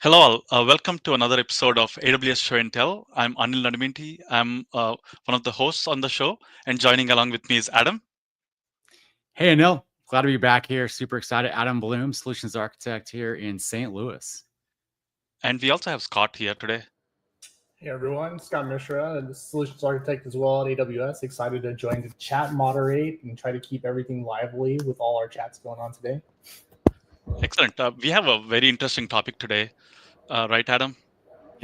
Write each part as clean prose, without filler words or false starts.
Hello, all. Welcome to another episode of AWS Show and Tell. I'm Anil Nadiminti. I'm one of the hosts on the show, and joining along with me is Adam. Hey, Anil. Glad to be back here. Super excited. Adam Bluhm, Solutions Architect here in St. Louis. And we also have Scott here today. Hey everyone, Scott Mishra, the Solutions Architect as well at AWS. Excited to join the chat, moderate, and try to keep everything lively with all our chats going on today. Excellent. We have a very interesting topic today, right, Adam?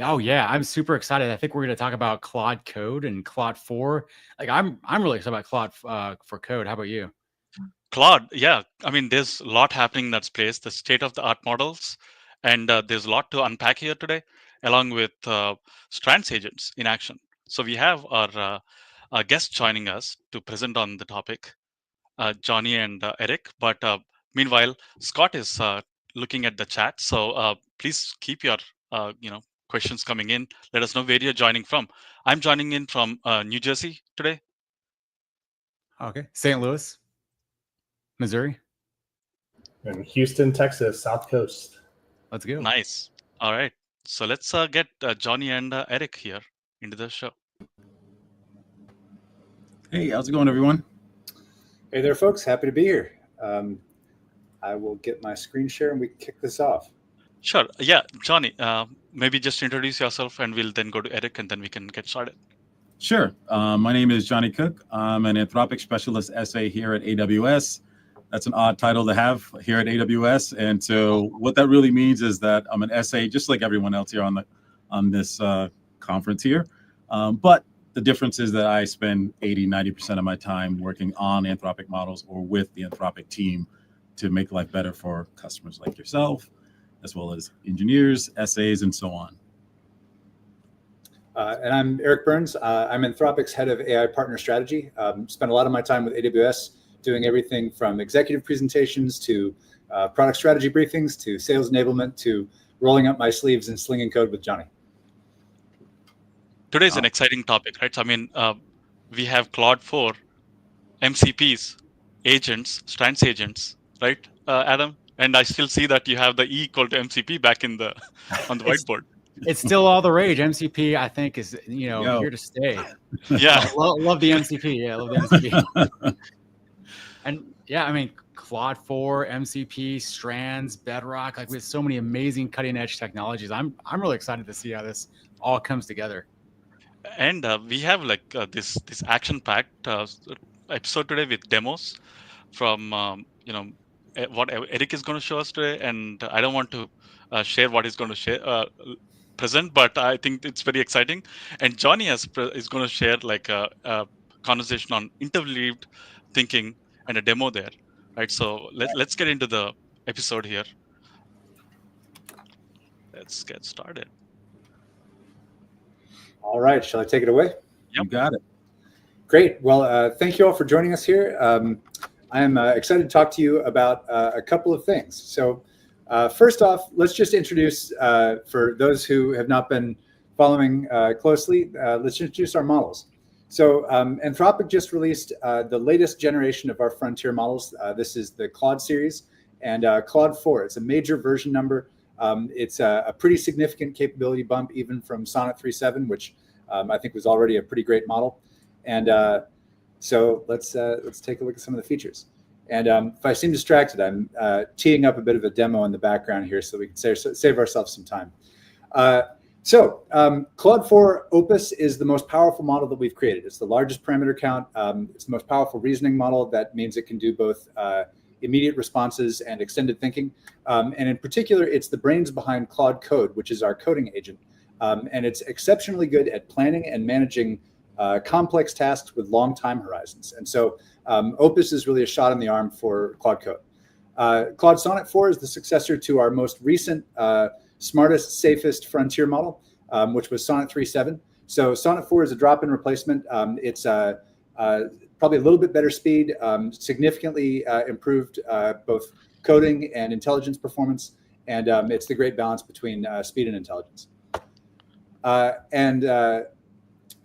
Oh yeah, I'm super excited. I think we're going to talk about Claude Code and Claude 4. I'm really excited about Claude for Code. How about you? Claude, yeah. I mean, there's a lot happening in that space, the state-of-the-art models, and there's a lot to unpack here today, along with Strands Agents in action. So we have our guests joining us to present on the topic. Jawhny and Eric. But meanwhile, Scott is looking at the chat. So please keep your questions coming in. Let us know where you're joining from. I'm joining in from New Jersey today. Okay, St. Louis, Missouri, and Houston, Texas, South Coast. Let's go. Nice. All right. So let's get Jawhny and Eric here into the show. Hey, how's it going, everyone? Hey there, folks. Happy to be here. I will get my screen share and we can kick this off. Sure. Yeah, Jawhny, maybe just introduce yourself and we'll then go to Eric and then we can get started. Sure. My name is Jawhny Cooke. I'm an Anthropic Specialist SA here at AWS. That's an odd title to have here at AWS. And so what that really means is that I'm an SA, just like everyone else here on this conference here. But the difference is that I spend 80-90% of my time working on Anthropic models or with the Anthropic team to make life better for customers like yourself, as well as engineers, SAs, and so on. And I'm Eric Burns. I'm Anthropic's head of AI partner strategy. Spent a lot of my time with AWS doing everything from executive presentations to product strategy briefings to sales enablement to rolling up my sleeves and slinging code with Jawhny. Today is an exciting topic, right? So, I mean, we have Claude 4, MCPs, agents, Strands agents, right, Adam? And I still see that you have the E equal to MCP back in the on the whiteboard. It's still all the rage. MCP, I think, is here to stay. Yeah, love the MCP. Yeah, love the MCP. And yeah, I mean, Claude 4, MCP, Strands, Bedrock, like we have so many amazing cutting edge technologies. I'm really excited to see how this all comes together. And we have like this action-packed episode today with demos from what Eric is going to show us today, and I don't want to share what he's going to present, but I think it's very exciting. And Jawhny is going to share like a conversation on interleaved thinking and a demo there, right? So let's get into the episode here. Let's get started. All right, shall I take it away? Yep. You got it. Great. Well, thank you all for joining us here. I am excited to talk to you about a couple of things. So first off, let's just introduce, for those who have not been following closely, let's introduce our models. So Anthropic just released the latest generation of our frontier models. This is the Claude series and Claude 4. It's a major version number. It's a pretty significant capability bump, even from Sonnet 3.7, which I think was already a pretty great model. And so let's take a look at some of the features. And if I seem distracted, I'm teeing up a bit of a demo in the background here so we can save ourselves some time. Claude 4 Opus is the most powerful model that we've created. It's the largest parameter count. It's the most powerful reasoning model. That means it can do both immediate responses and extended thinking. And in particular, it's the brains behind Claude Code, which is our coding agent. And it's exceptionally good at planning and managing complex tasks with long time horizons. And so Opus is really a shot in the arm for Claude Code. Claude Sonnet 4 is the successor to our most recent, smartest, safest frontier model, which was Sonnet 3.7. So Sonnet 4 is a drop-in replacement. It's probably a little bit better speed, significantly improved both coding and intelligence performance. And it's the great balance between speed and intelligence.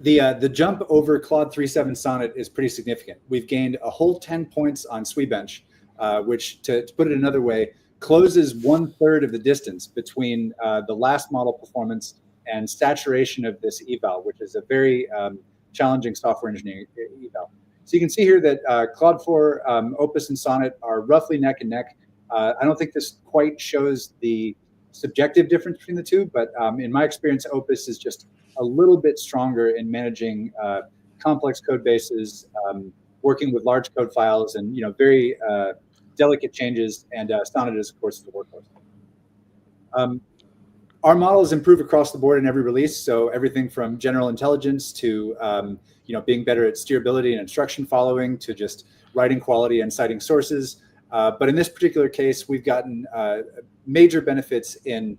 The jump over Claude 3.7 Sonnet is pretty significant. We've gained a whole 10 points on SWE-bench, which, to put it another way, closes 1/3 of the distance between the last model performance and saturation of this eval, which is a very challenging software engineering eval. So you can see here that Claude 4, Opus, and Sonnet are roughly neck and neck. I don't think this quite shows the subjective difference between the two, but in my experience, Opus is just a little bit stronger in managing complex code bases, working with large code files, and very delicate changes. And Sonnet is, of course, the workhorse. Our models improve across the board in every release. So everything from general intelligence to being better at steerability and instruction following to just writing quality and citing sources. But in this particular case, we've gotten major benefits in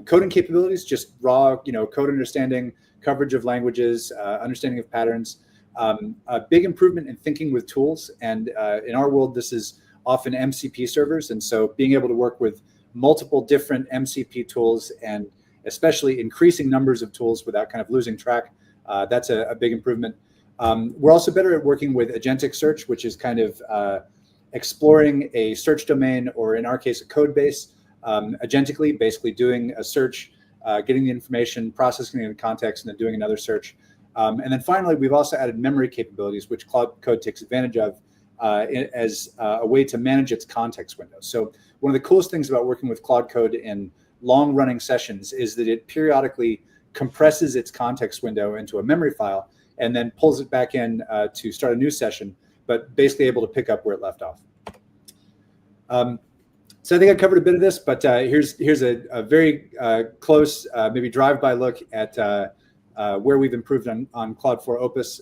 coding capabilities, just raw code understanding, coverage of languages, understanding of patterns. A big improvement in thinking with tools. And in our world, this is often MCP servers. And so being able to work with multiple different MCP tools and especially increasing numbers of tools without kind of losing track, that's a big improvement. We're also better at working with agentic search, which is kind of exploring a search domain, or in our case, a code base, agentically, basically doing a search, getting the information, processing it in context, and then doing another search. And then finally, we've also added memory capabilities, which Claude Code takes advantage of as a way to manage its context window. So one of the coolest things about working with Claude Code in long-running sessions is that it periodically compresses its context window into a memory file and then pulls it back in to start a new session, but basically able to pick up where it left off. So I think I covered a bit of this, but here's a very close, maybe drive-by look at where we've improved on Claude 4 Opus.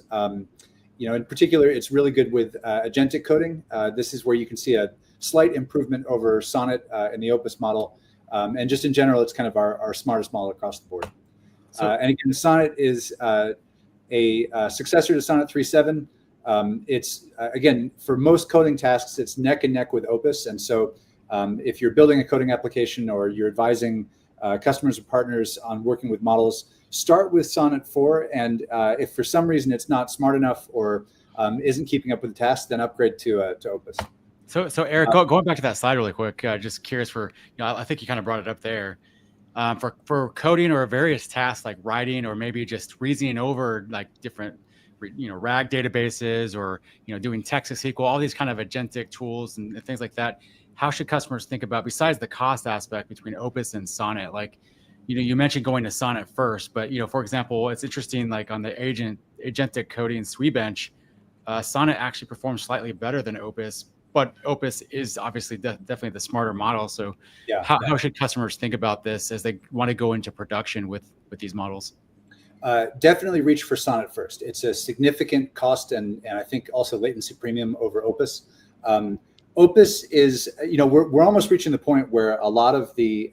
In particular, it's really good with agentic coding. This is where you can see a slight improvement over Sonnet in the Opus model. And just in general, it's kind of our smartest model across the board. And again, Sonnet is a successor to Sonnet 3.7. It's, again, for most coding tasks, it's neck and neck with Opus. And so if you're building a coding application or you're advising customers or partners on working with models, start with Sonnet 4. And if for some reason it's not smart enough or isn't keeping up with the task, then upgrade to Opus. So Eric, going back to that slide really quick, just curious for, I think you kind of brought it up there. For coding or various tasks like writing or maybe just reasoning over like different, RAG databases or, doing text to SQL, all these kind of agentic tools and things like that. How should customers think about, besides the cost aspect between Opus and Sonnet? Like, you mentioned going to Sonnet first, but, for example, it's interesting, like on the agentic coding SWE-bench, Sonnet actually performs slightly better than Opus, but Opus is obviously definitely the smarter model. So how should customers think about this as they want to go into production with these models? Definitely reach for Sonnet first. It's a significant cost and I think also latency premium over Opus. Opus is, we're almost reaching the point where a lot of the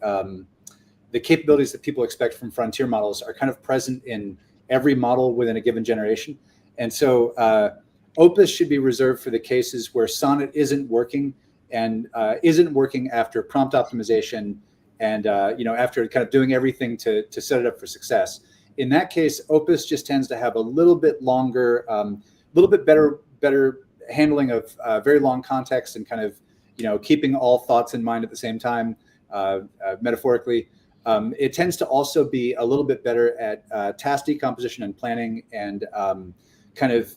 capabilities that people expect from frontier models are kind of present in every model within a given generation. And so Opus should be reserved for the cases where Sonnet isn't working and isn't working after prompt optimization and after kind of doing everything to set it up for success. In that case, Opus just tends to have a little bit longer, little bit better handling of very long context and kind of keeping all thoughts in mind at the same time, metaphorically. It tends to also be a little bit better at task decomposition and planning and kind of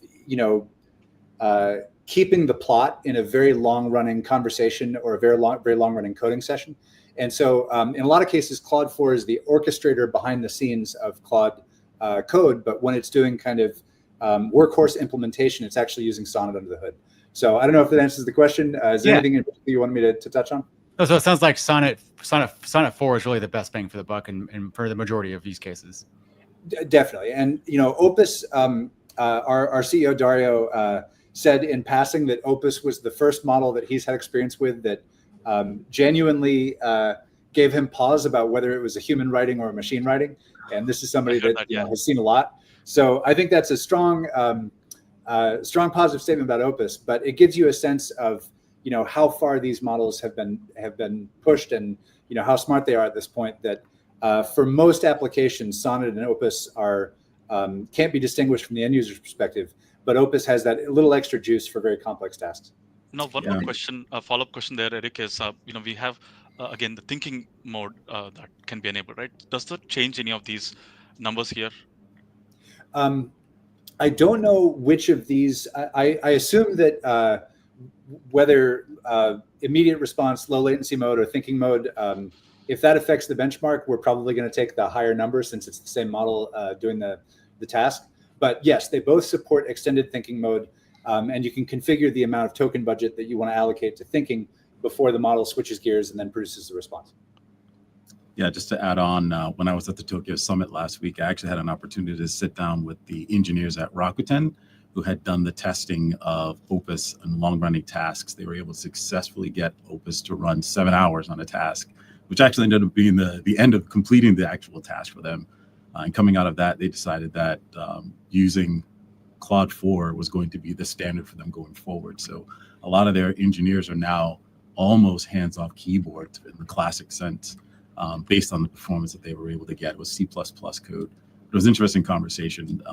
keeping the plot in a very long-running conversation or a very long-running coding session. And so in a lot of cases, Claude 4 is the orchestrator behind the scenes of Claude Code, but when it's doing kind of workhorse implementation, it's actually using Sonnet under the hood. So I don't know if that answers the question. Is there anything in particular you want me to touch on? So it sounds like Sonnet 4 is really the best bang for the buck and for the majority of use cases. Definitely. And, Opus, our CEO, Dario, said in passing that Opus was the first model that he's had experience with that genuinely gave him pause about whether it was a human writing or a machine writing. And this is somebody that has seen a lot. So I think that's a strong positive statement about Opus, but it gives you a sense of, how far these models have been pushed and, how smart they are at this point that for most applications, Sonnet and Opus are can't be distinguished from the end user's perspective, but Opus has that little extra juice for very complex tasks. Now, one more Yeah. question, a follow-up question there, Eric, is we have again the thinking mode that can be enabled, right? Does that change any of these numbers here? I don't know which of these. I assume that whether immediate response, low latency mode, or thinking mode, if that affects the benchmark, we're probably going to take the higher number since it's the same model doing the task. But yes, they both support extended thinking mode, and you can configure the amount of token budget that you want to allocate to thinking before the model switches gears and then produces the response. Yeah, just to add on, when I was at the Tokyo Summit last week, I actually had an opportunity to sit down with the engineers at Rakuten who had done the testing of Opus and long-running tasks. They were able to successfully get Opus to run 7 hours on a task, which actually ended up being the end of completing the actual task for them. And coming out of that, they decided that using Claude 4 was going to be the standard for them going forward. So a lot of their engineers are now almost hands-off keyboard in the classic sense. Based on the performance that they were able to get with C++ code. It was an interesting conversation.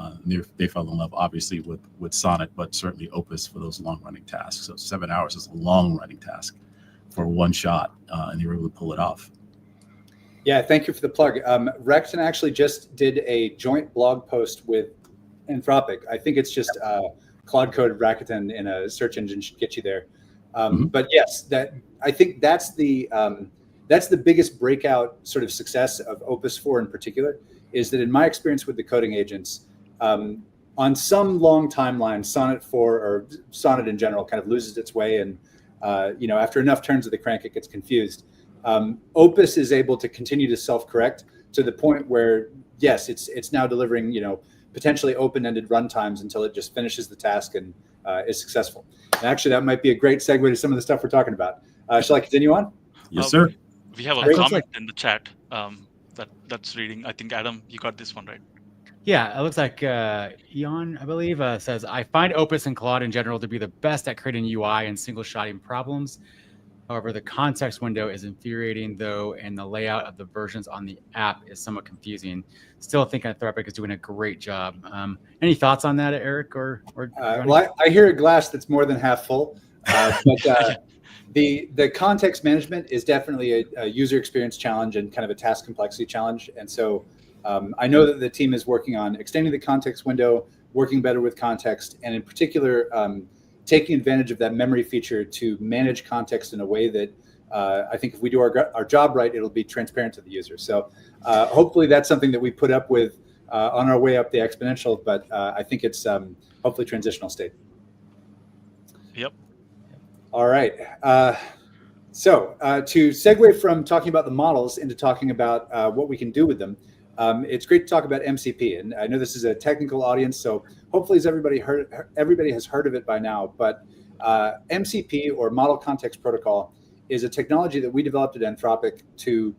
They fell in love, obviously, with Sonnet, but certainly Opus for those long-running tasks. So 7 hours is a long-running task for one shot, and they were able to pull it off. Yeah, thank you for the plug. Rakuten actually just did a joint blog post with Anthropic. I think it's just Claude Code Rakuten in a search engine should get you there. But yes, I think that's the biggest breakout sort of success of Opus 4 in particular, is that in my experience with the coding agents, on some long timeline, Sonnet 4 or Sonnet in general kind of loses its way. And, after enough turns of the crank, it gets confused. Opus is able to continue to self-correct to the point where, yes, it's now delivering, potentially open-ended runtimes until it just finishes the task and is successful. And actually, that might be a great segue to some of the stuff we're talking about. Shall I continue on? Yes, sir. We have a Great. comment in the chat that's reading. I think, Adam, you got this one right. Yeah, it looks like Eon, I believe, says, I find Opus and Claude in general to be the best at creating UI and single-shotting problems. However, the context window is infuriating, though, and the layout of the versions on the app is somewhat confusing. Still think Anthropic is doing a great job. Any thoughts on that, Eric? Or well, I hear a glass that's more than half full, but the context management is definitely a user experience challenge and kind of a task complexity challenge. And so I know that the team is working on extending the context window, working better with context, and in particular, taking advantage of that memory feature to manage context in a way that I think if we do our job right, it'll be transparent to the user. So hopefully that's something that we put up with on our way up the exponential, but I think it's hopefully transitional state. Yep. All right. So to segue from talking about the models into talking about what we can do with them, it's great to talk about MCP. And I know this is a technical audience, so hopefully everybody has heard of it by now. But MCP, or Model Context Protocol, is a technology that we developed at Anthropic to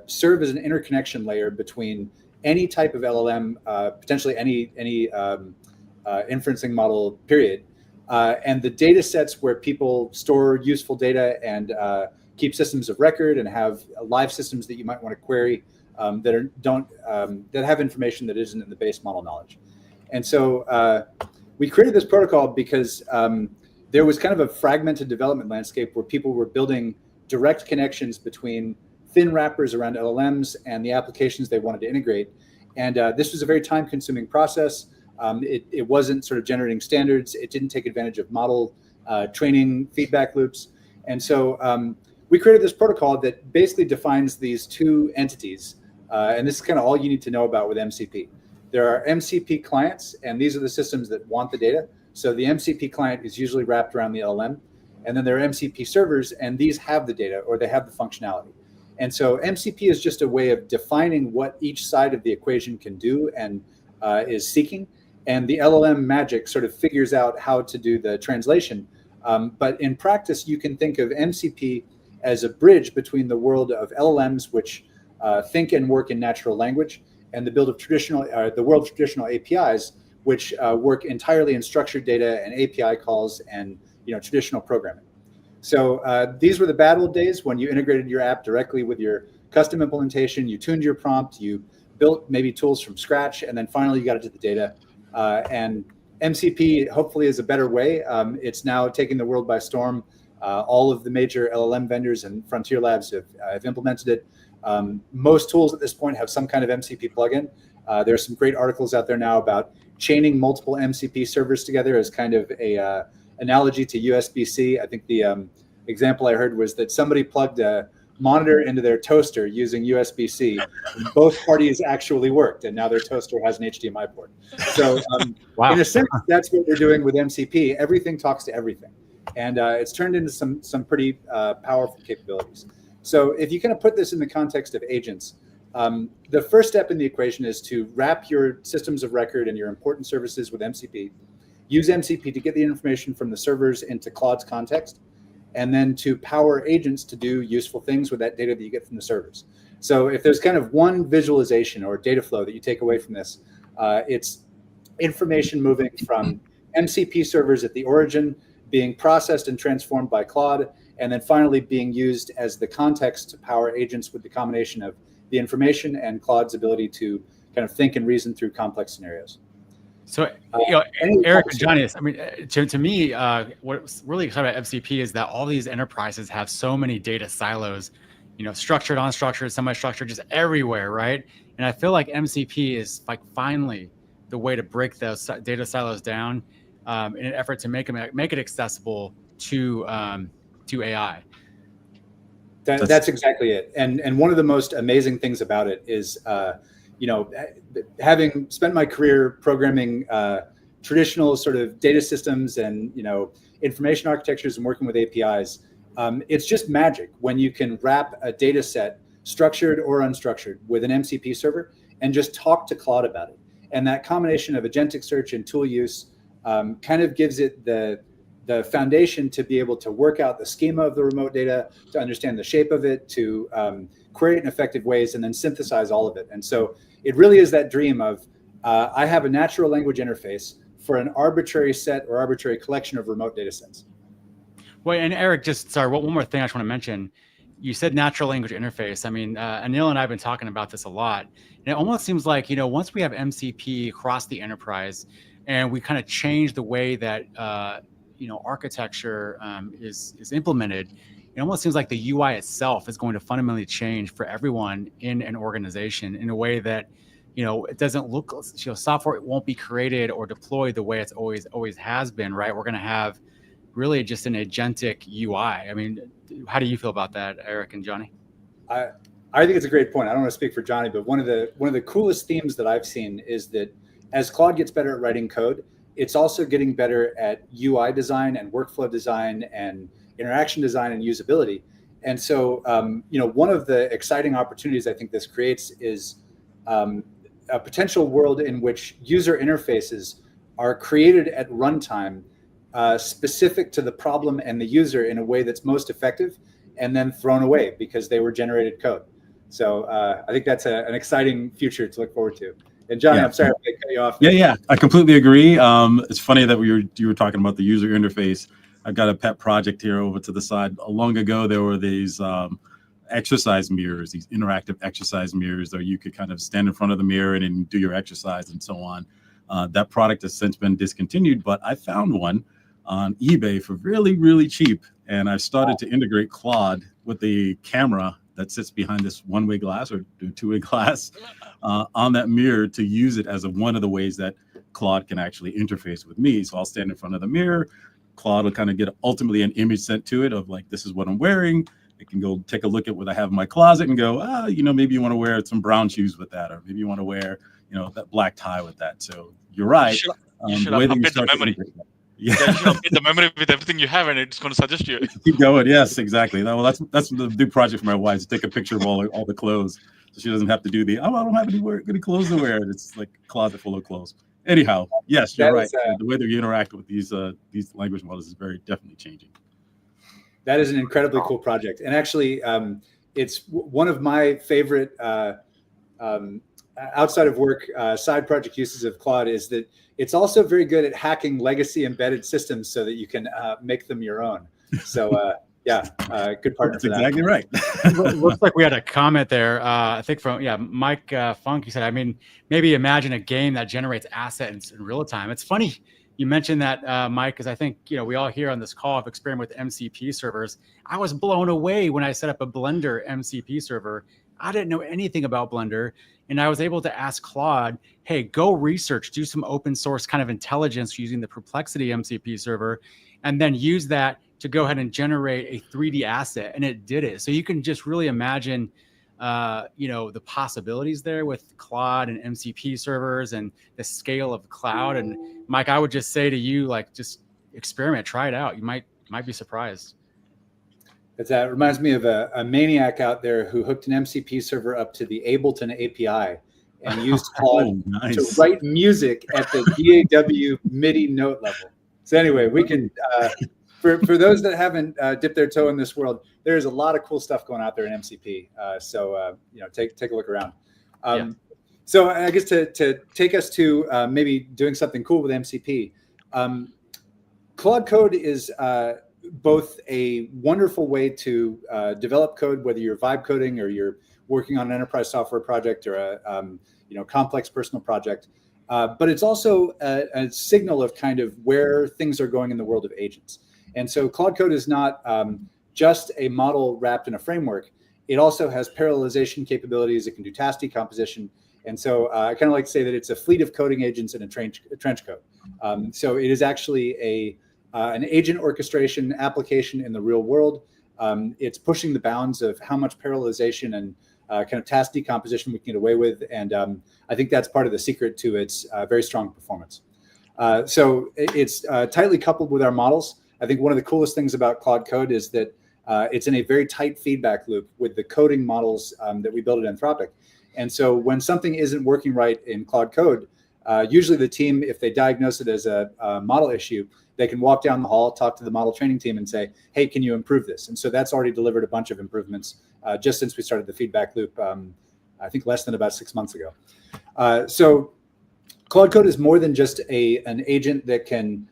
serve as an interconnection layer between any type of LLM, potentially any inferencing model, period, and the data sets where people store useful data and keep systems of record and have live systems that you might want to query that have information that isn't in the base model knowledge. And so we created this protocol because there was kind of a fragmented development landscape where people were building direct connections between thin wrappers around LLMs and the applications they wanted to integrate. And this was a very time-consuming process. It wasn't sort of generating standards. It didn't take advantage of model training feedback loops. And so we created this protocol that basically defines these two entities. And this is kind of all you need to know about with MCP. There are MCP clients, and these are the systems that want the data. So the MCP client is usually wrapped around the LLM. And then there are MCP servers, and these have the data, or they have the functionality. And so MCP is just a way of defining what each side of the equation can do and is seeking. And the LLM magic sort of figures out how to do the translation. But in practice, you can think of MCP as a bridge between the world of LLMs, which think and work in natural language, and the world of traditional APIs, which work entirely in structured data and API calls and traditional programming. So these were the bad old days when you integrated your app directly with your custom implementation, you tuned your prompt, you built maybe tools from scratch, and then finally you got it to the data. And MCP hopefully is a better way. It's now taking the world by storm. All of the major LLM vendors and frontier labs have implemented it. Most tools at this point have some kind of MCP plugin. There's some great articles out there now about chaining multiple MCP servers together as kind of a analogy to USB-C. I think the example I heard was that somebody plugged a monitor into their toaster using USB-C. Both parties actually worked, and now their toaster has an HDMI port. So Wow. in a sense, that's what we're doing with MCP. Everything talks to everything. And it's turned into some pretty powerful capabilities. So if you kind of put this in the context of agents, the first step in the equation is to wrap your systems of record and your important services with MCP. Use MCP to get the information from the servers into Claude's context, and then to power agents to do useful things with that data that you get from the servers. So if there's kind of one visualization or data flow that you take away from this, it's information moving from MCP servers at the origin, being processed and transformed by Claude, and then finally being used as the context to power agents with the combination of the information and Claude's ability to kind of think and reason through complex scenarios. So, Eric and Jawhny, I mean, to me, what's really exciting about MCP is that all these enterprises have so many data silos, structured, unstructured, semi-structured, just everywhere, right? And I feel like MCP is like finally the way to break those data silos down in an effort to make it accessible to AI. That's exactly it. And one of the most amazing things about it is, having spent my career programming traditional sort of data systems and, information architectures and working with APIs, it's just magic when you can wrap a data set, structured or unstructured, with an MCP server and just talk to Claude about it. And that combination of agentic search and tool use kind of gives it the foundation to be able to work out the schema of the remote data, to understand the shape of it, to query it in effective ways, and then synthesize all of it. And so it really is that dream of, I have a natural language interface for an arbitrary set or arbitrary collection of remote data sets. Well, and Eric, one more thing I just want to mention. You said natural language interface. I mean, Anil and I have been talking about this a lot. And it almost seems like, once we have MCP across the enterprise and we kind of change the way that, architecture is implemented, it almost seems like the UI itself is going to fundamentally change for everyone in an organization in a way that, it doesn't look, software won't be created or deployed the way it's always has been, right? We're going to have really just an agentic UI. I mean, how do you feel about that, Eric and Jawhny? I think it's a great point. I don't want to speak for Jawhny, but one of the coolest themes that I've seen is that as Claude gets better at writing code, it's also getting better at UI design and workflow design and interaction design and usability. And so, one of the exciting opportunities I think this creates is a potential world in which user interfaces are created at runtime specific to the problem and the user in a way that's most effective, and then thrown away because they were generated code. So I think that's an exciting future to look forward to. And Jawhny, I'm sorry I cut you off. Yeah, I completely agree. It's funny that you were talking about the user interface. I've got a pet project here over to the side. Long ago, there were these exercise mirrors, these interactive exercise mirrors, where you could kind of stand in front of the mirror and then do your exercise and so on. That product has since been discontinued, but I found one on eBay for really, really cheap. And I've started to integrate Claude with the camera that sits behind this one-way glass or two-way glass on that mirror to use it as one of the ways that Claude can actually interface with me. So I'll stand in front of the mirror. Claude will kind of get ultimately an image sent to it of like, this is what I'm wearing. It can go take a look at what I have in my closet and go, maybe you want to wear some brown shoes with that, or maybe you want to wear, that black tie with that. So you're right. You should update the memory. You should update the memory with everything you have, and it's going to suggest you. Keep going. Yes, exactly. Well, that's the big project for my wife, to take a picture of all the clothes, so she doesn't have to do I don't have any clothes to wear. It's like a closet full of clothes. Anyhow, yes, you're right. The way that you interact with these language models is very definitely changing. That is an incredibly cool project. And actually, it's one of my favorite outside of work side project uses of Claude is that it's also very good at hacking legacy embedded systems so that you can make them your own. So good partner. That's exactly right. Looks like we had a comment there. I think from Mike Funk. He said, maybe imagine a game that generates assets in real time. It's funny. you mentioned that, Mike, because I think, we all here on this call have experimented with MCP servers. I was blown away when I set up a Blender MCP server. I didn't know anything about Blender. And I was able to ask Claude, hey, go research, do some open source kind of intelligence using the Perplexity MCP server, and then use that to go ahead and generate a 3D asset. And it did it. So you can just really imagine the possibilities there with Claude and MCP servers and the scale of the cloud. And Mike, I would just say to you, like, just experiment, try it out. You might be surprised. It reminds me of a maniac out there who hooked an MCP server up to the Ableton API and used Claude to write music at the DAW MIDI note level. So anyway, we can, for those that haven't dipped their toe in this world, there's a lot of cool stuff going out there in MCP. So take a look around. So I guess to take us to maybe doing something cool with MCP, Claude Code is both a wonderful way to develop code, whether you're vibe coding or you're working on an enterprise software project or a complex personal project. But it's also a signal of kind of where things are going in the world of agents. And so Claude Code is not just a model wrapped in a framework. It also has parallelization capabilities. It can do task decomposition. And so I kind of like to say that it's a fleet of coding agents in a trench code. So it is actually an agent orchestration application in the real world. It's pushing the bounds of how much parallelization and kind of task decomposition we can get away with. And I think that's part of the secret to its very strong performance. So it's tightly coupled with our models. I think one of the coolest things about Claude Code is that it's in a very tight feedback loop with the coding models that we built at Anthropic. And so when something isn't working right in Claude Code, usually the team, if they diagnose it as a model issue, they can walk down the hall, talk to the model training team and say, hey, can you improve this? And so that's already delivered a bunch of improvements just since we started the feedback loop, I think less than about 6 months ago. So Claude Code is more than just an agent that can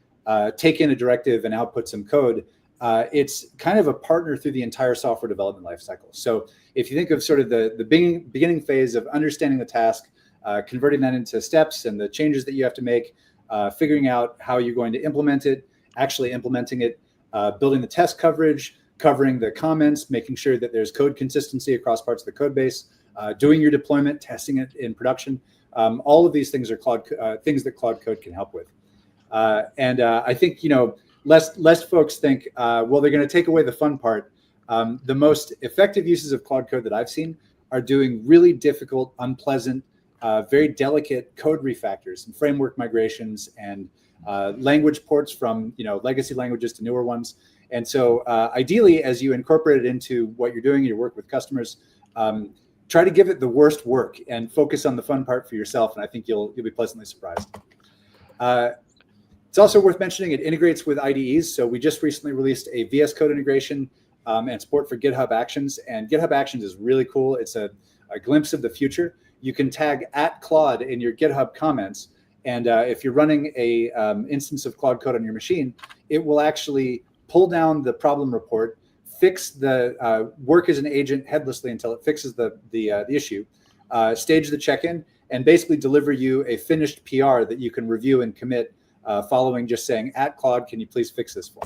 take in a directive and output some code. It's kind of a partner through the entire software development lifecycle. So if you think of sort of the beginning phase of understanding the task, converting that into steps and the changes that you have to make, figuring out how you're going to implement it, actually implementing it, building the test coverage, covering the comments, making sure that there's code consistency across parts of the code base, doing your deployment, testing it in production. All of these things are things that Claude Code can help with. And I think, lest folks think, well, they're going to take away the fun part. The most effective uses of Claude Code that I've seen are doing really difficult, unpleasant, very delicate code refactors and framework migrations and language ports from legacy languages to newer ones. And so ideally, as you incorporate it into what you're doing, your work with customers, try to give it the worst work and focus on the fun part for yourself. And I think you'll be pleasantly surprised. It's also worth mentioning it integrates with IDEs. So we just recently released a VS Code integration and support for GitHub Actions. And GitHub Actions is really cool. It's a glimpse of the future. You can tag @Claude in your GitHub comments. And if you're running a instance of Claude Code on your machine, it will actually pull down the problem report, fix the work as an agent headlessly until it fixes the issue, stage the check-in, and basically deliver you a finished PR that you can review and commit following just saying, @Claude, can you please fix this for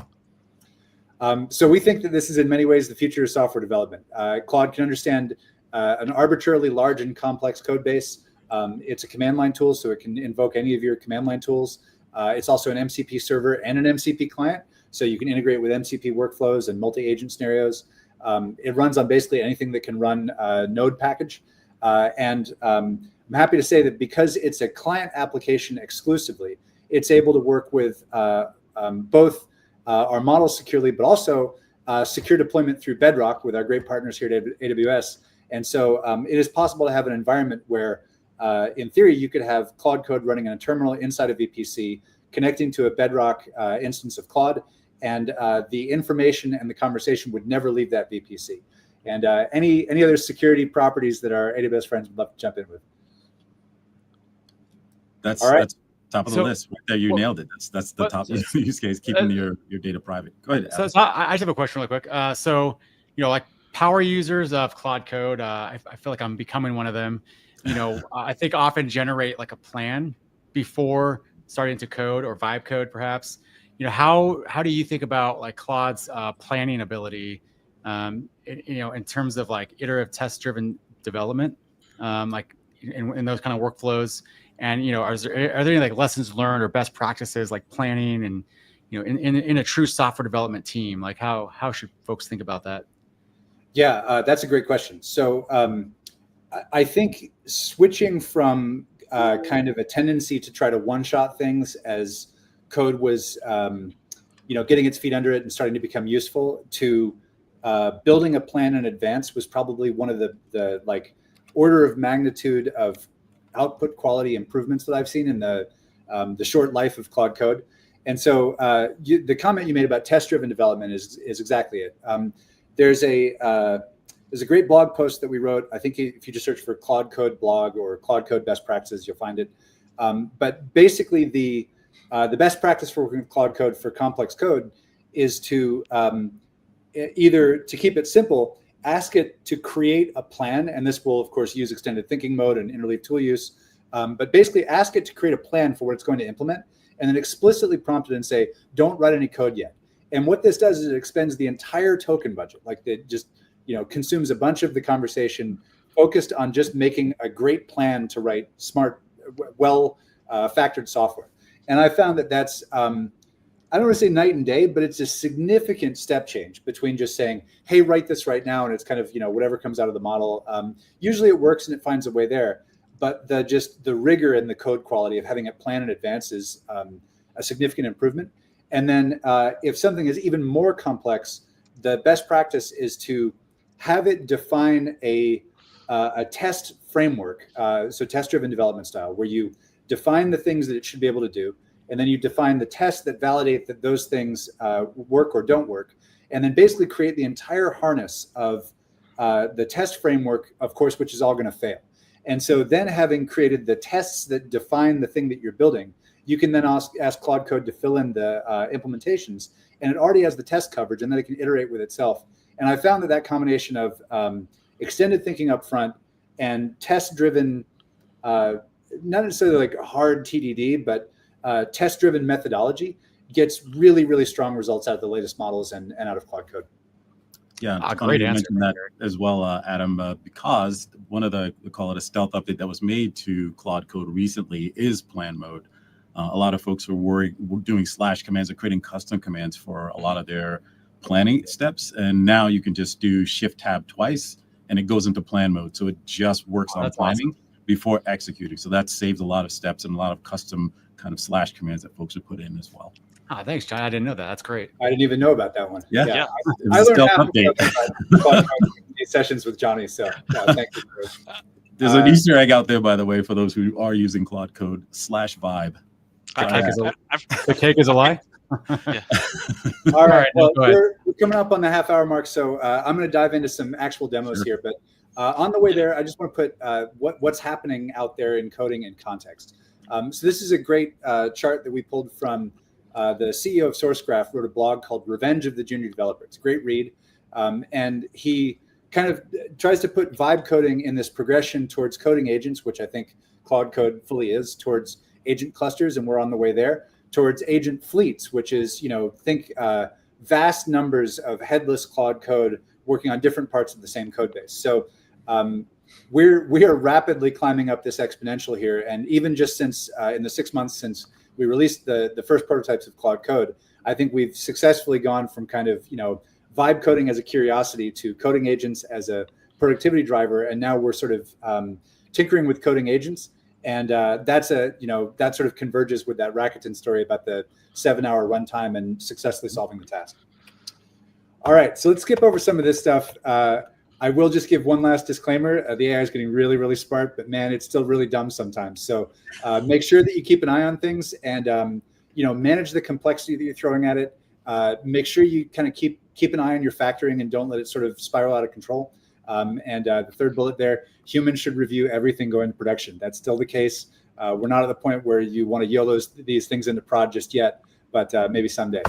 me? So we think that this is in many ways the future of software development. Claude can understand an arbitrarily large and complex code base. It's a command line tool, so it can invoke any of your command line tools. It's also an MCP server and an MCP client, so you can integrate with MCP workflows and multi-agent scenarios. It runs on basically anything that can run a node package. And I'm happy to say that because it's a client application exclusively, it's able to work with both our models securely, but also secure deployment through Bedrock with our great partners here at AWS. And so it is possible to have an environment where, in theory, you could have Claude Code running on a terminal inside of VPC, connecting to a Bedrock instance of Claude, and the information and the conversation would never leave that VPC. And any other security properties that our AWS friends would love to jump in with. That's all right. That's top of the list right there. You nailed it. That's the top use case, keeping your data private. Go ahead. So I just have a question really quick. Like power users of Claude Code, I feel like I'm becoming one of them. I think often generate like a plan before starting to code or vibe code perhaps, how do you think about like Claude's planning ability, in terms of like iterative test-driven development, like in those kind of workflows? And are there any like lessons learned or best practices like planning and in a true software development team? Like how should folks think about that? Yeah, that's a great question. So I think switching from kind of a tendency to try to one-shot things as code was, getting its feet under it and starting to become useful, to building a plan in advance was probably one of the like order of magnitude of output quality improvements that I've seen in the short life of Claude Code. And so the comment you made about test-driven development is exactly it. There's a great blog post that we wrote. I think if you just search for Claude Code blog or Claude Code best practices, you'll find it. But basically, the best practice for working with Claude Code for complex code is to either to keep it simple, ask it to create a plan, and this will of course use extended thinking mode and interleaved tool use. But basically, ask it to create a plan for what it's going to implement, and then explicitly prompt it and say, "Don't write any code yet." And what this does is it expends the entire token budget, like it just consumes a bunch of the conversation focused on just making a great plan to write smart, well factored software. And I found that that's, I don't want to say night and day, but it's a significant step change between just saying, hey, write this right now. And it's kind of, whatever comes out of the model. Usually it works and it finds a way there. But the rigor and the code quality of having it plan in advance is a significant improvement. And then if something is even more complex, the best practice is to have it define a test framework, so test-driven development style, where you define the things that it should be able to do, and then you define the tests that validate that those things work or don't work, and then basically create the entire harness of the test framework, of course, which is all going to fail. And so then having created the tests that define the thing that you're building, you can then ask Claude Code to fill in the implementations, and it already has the test coverage, and then it can iterate with itself. And I found that combination of extended thinking up front and test-driven, not necessarily like hard TDD, but test-driven methodology gets really, really strong results out of the latest models and out of Claude Code. Yeah, great you answer. mentioned that as well, Adam, because one of we call it a stealth update that was made to Claude Code recently is plan mode. A lot of folks were doing slash commands or creating custom commands for a lot of their planning steps, and now you can just do shift tab twice and it goes into plan mode, so it just works on planning before executing. So that saves a lot of steps and a lot of custom kind of slash commands that folks would put in as well. Thanks, John. I didn't know that. That's great. I didn't even know about that one. Yeah. I learned half about these sessions with Jawhny, so thank you. There's an Easter egg out there, by the way, for those who are using Claude Code /vibe. The cake is a lie. Yeah. All right. Well, we're coming up on the half-hour mark, so I'm going to dive into some actual demos here. But on the way there, I just want to put what's happening out there in coding in context. So this is a great chart that we pulled from the CEO of SourceGraph, wrote a blog called Revenge of the Junior Developer. It's a great read. And he kind of tries to put vibe coding in this progression towards coding agents, which I think Claude Code fully is, towards agent clusters, and we're on the way there, towards agent fleets, which is, think vast numbers of headless Claude Code working on different parts of the same code base. So we are rapidly climbing up this exponential here. And even just since in the 6 months since we released the first prototypes of Claude Code, I think we've successfully gone from kind of, vibe coding as a curiosity to coding agents as a productivity driver. And now we're sort of tinkering with coding agents. And that sort of converges with that Rakuten story about the 7-hour runtime and successfully solving the task. All right, so let's skip over some of this stuff. I will just give one last disclaimer. The AI is getting really, really smart, but man, it's still really dumb sometimes. So make sure that you keep an eye on things and manage the complexity that you're throwing at it. Make sure you kind of keep an eye on your factoring and don't let it sort of spiral out of control. And the third bullet there, humans should review everything going to production. That's still the case. We're not at the point where you want to YOLO these things into prod just yet, but maybe someday.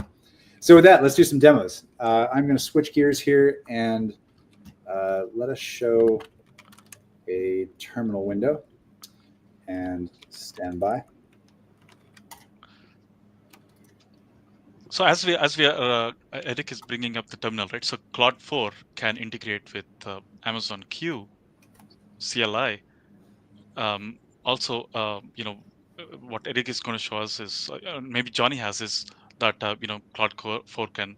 So with that, let's do some demos. I'm going to switch gears here and let us show a terminal window and stand by. So as we are, Eric is bringing up the terminal, right? So Claude 4 can integrate with Amazon Q, CLI. Also, what Eric is going to show us is maybe Jawhny has is that Claude 4 can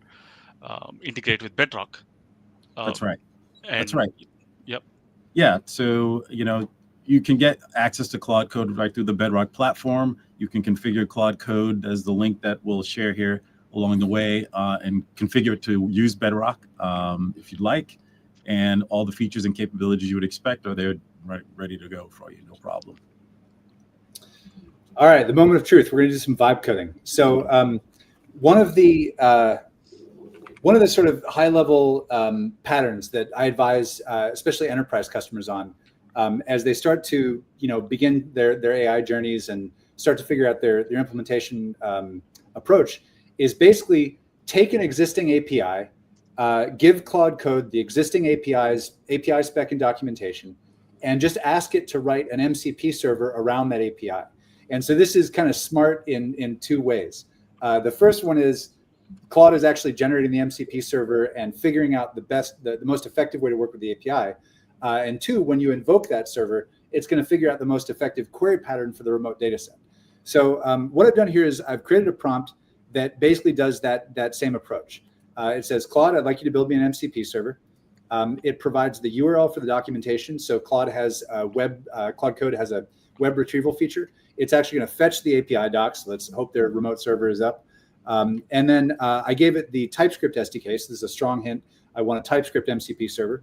integrate with Bedrock. That's right. And That's right. Yep. Yeah. So, you can get access to Claude Code right through the Bedrock platform. You can configure Claude Code as the link that we'll share here along the way, and configure it to use Bedrock if you'd like. And all the features and capabilities you would expect are there ready to go for you. No problem. All right, the moment of truth. We're going to do some vibe coding. So one of the sort of high-level patterns that I advise, especially enterprise customers on, as they start to begin their AI journeys and start to figure out their implementation approach, is basically take an existing API, give Claude Code the existing API spec and documentation, and just ask it to write an MCP server around that API. And so this is kind of smart in two ways. The first one is Claude is actually generating the MCP server and figuring out the most effective way to work with the API. And two, when you invoke that server, it's going to figure out the most effective query pattern for the remote data set. So what I've done here is I've created a prompt that basically does that same approach. It says, Claude, I'd like you to build me an MCP server. It provides the URL for the documentation. So Claude Code has a web retrieval feature. It's actually going to fetch the API docs. Let's hope their remote server is up. And then I gave it the TypeScript SDK. So this is a strong hint. I want a TypeScript MCP server.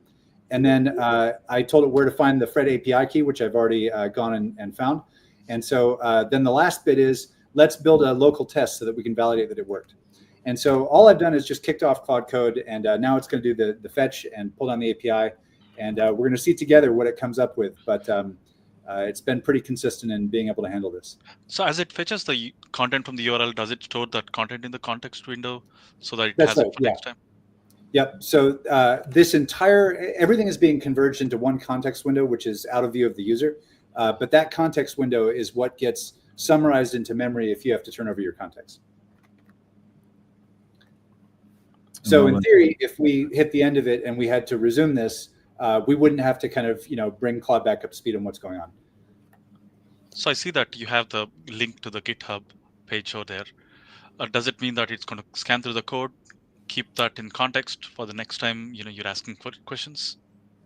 And then I told it where to find the Fred API key, which I've already gone and found. And so then the last bit is, let's build a local test so that we can validate that it worked. And so all I've done is just kicked off Claude Code, and now it's going to do the fetch and pull down the API. And we're going to see together what it comes up with. But it's been pretty consistent in being able to handle this. So as it fetches the content from the URL, does it store that content in the context window so that it That's has right, it for yeah. next time? Yep. So everything is being converged into one context window, which is out of view of the user. But that context window is what gets summarized into memory if you have to turn over your context. So in theory, if we hit the end of it and we had to resume this, we wouldn't have to kind of bring Claude back up to speed on what's going on. So I see that you have the link to the GitHub page over there. Does it mean that it's going to scan through the code, keep that in context for the next time you're asking for questions?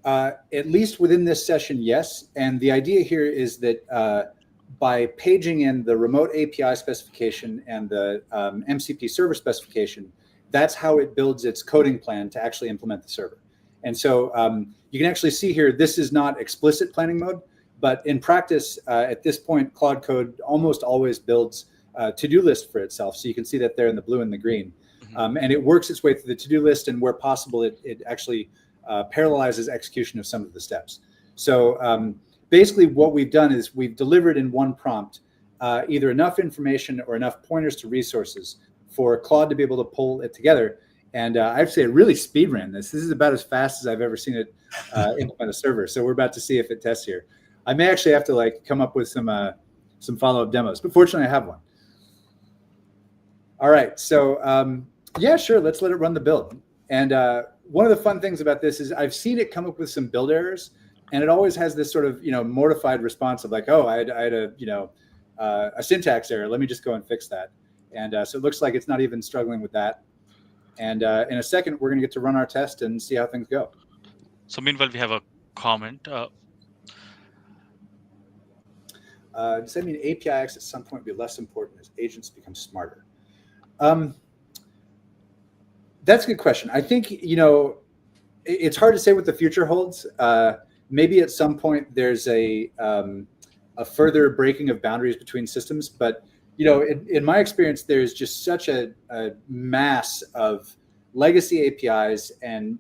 At least within this session, yes. And the idea here is that by paging in the remote API specification and the MCP server specification, that's how it builds its coding plan to actually implement the server. And so you can actually see here, this is not explicit planning mode, but in practice, at this point, Claude Code almost always builds a to-do list for itself. So you can see that there in the blue and the green. Mm-hmm. And it works its way through the to-do list, and where possible, it actually parallelizes execution of some of the steps. So basically what we've done is we've delivered in one prompt either enough information or enough pointers to resources for Claude to be able to pull it together. And I have to say, it really speed ran this. This is about as fast as I've ever seen it implement a server. So we're about to see if it tests here. I may actually have to come up with some follow-up demos, but fortunately I have one. All right, so yeah, sure, let's let it run the build. And one of the fun things about this is I've seen it come up with some build errors, and it always has this sort of mortified response of like, oh, I had a syntax error. Let me just go and fix that. And so it looks like it's not even struggling with that. And in a second, we're going to get to run our test and see how things go. So meanwhile, we have a comment. Does that mean APIs at some point will be less important as agents become smarter? That's a good question. I think, it's hard to say what the future holds. Maybe at some point there's a further breaking of boundaries between systems, but in my experience, there's just such a mass of legacy APIs and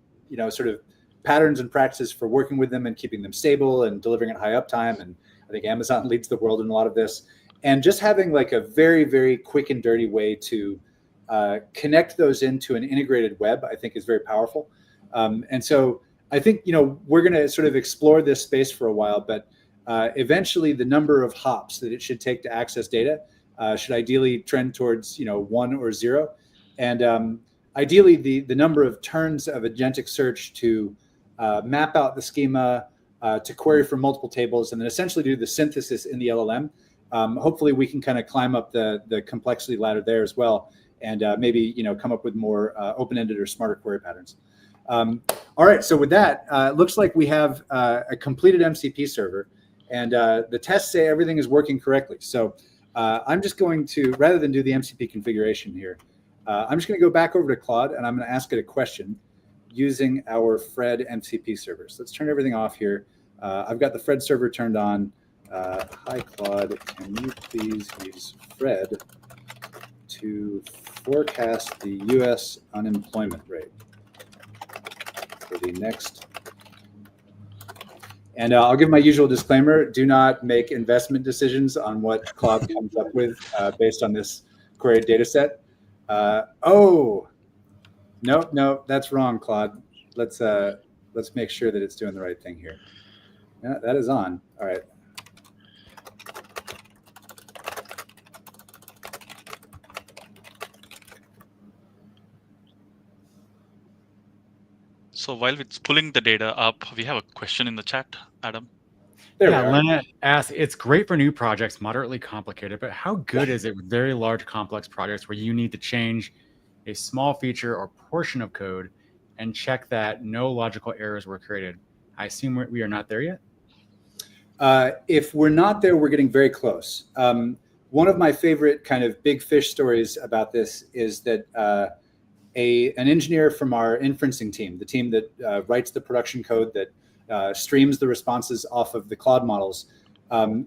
sort of patterns and practices for working with them and keeping them stable and delivering at high uptime. And I think Amazon leads the world in a lot of this. And just having a very, very quick and dirty way to connect those into an integrated web, I think is very powerful. And so I think we're going to sort of explore this space for a while, but eventually the number of hops that it should take to access data should ideally trend towards 1 or 0. And ideally, the number of turns of agentic search to map out the schema, to query from multiple tables, and then essentially do the synthesis in the LLM. Hopefully, we can kind of climb up the complexity ladder there as well, and maybe come up with more open-ended or smarter query patterns. All right, so with that, it looks like we have a completed MCP server, and the tests say everything is working correctly. So I'm just going to, rather than do the MCP configuration here, I'm just going to go back over to Claude, and I'm going to ask it a question using our Fred MCP server. So let's turn everything off here. I've got the Fred server turned on. Hi, Claude, can you please use Fred to forecast the U.S. unemployment rate for the next? And I'll give my usual disclaimer: do not make investment decisions on what Claude comes up with based on this queried data set. Oh, no, that's wrong, Claude. Let's make sure that it's doing the right thing here. Yeah, that is on. All right. So while it's pulling the data up, we have a question in the chat, Adam. There Yeah, we are. Lena asks, it's great for new projects, moderately complicated, but how good is it with very large, complex projects where you need to change a small feature or portion of code and check that no logical errors were created? I assume we are not there yet. If we're not there, we're getting very close. One of my favorite kind of big fish stories about this is that an engineer from our inferencing team, the team that writes the production code that streams the responses off of the Claude models,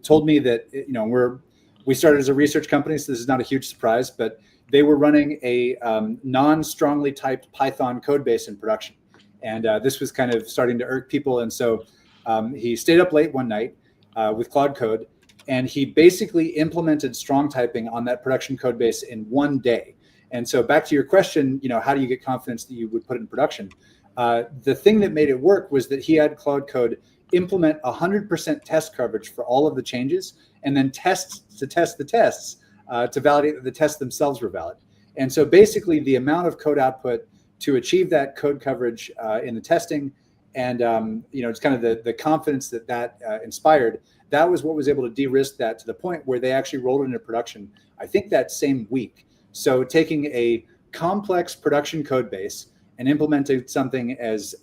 told me that we started as a research company, so this is not a huge surprise, but they were running a non-strongly typed Python code base in production, and this was kind of starting to irk people, and so he stayed up late one night with Claude Code, and he basically implemented strong typing on that production code base in one day. And so back to your question, how do you get confidence that you would put it in production? The thing that made it work was that he had Claude Code implement 100% test coverage for all of the changes, and then test the tests to validate that the tests themselves were valid. And so basically the amount of code output to achieve that code coverage in the testing, and it's kind of the confidence that inspired, that was what was able to de-risk that to the point where they actually rolled it into production, I think that same week. So taking a complex production code base and implementing something as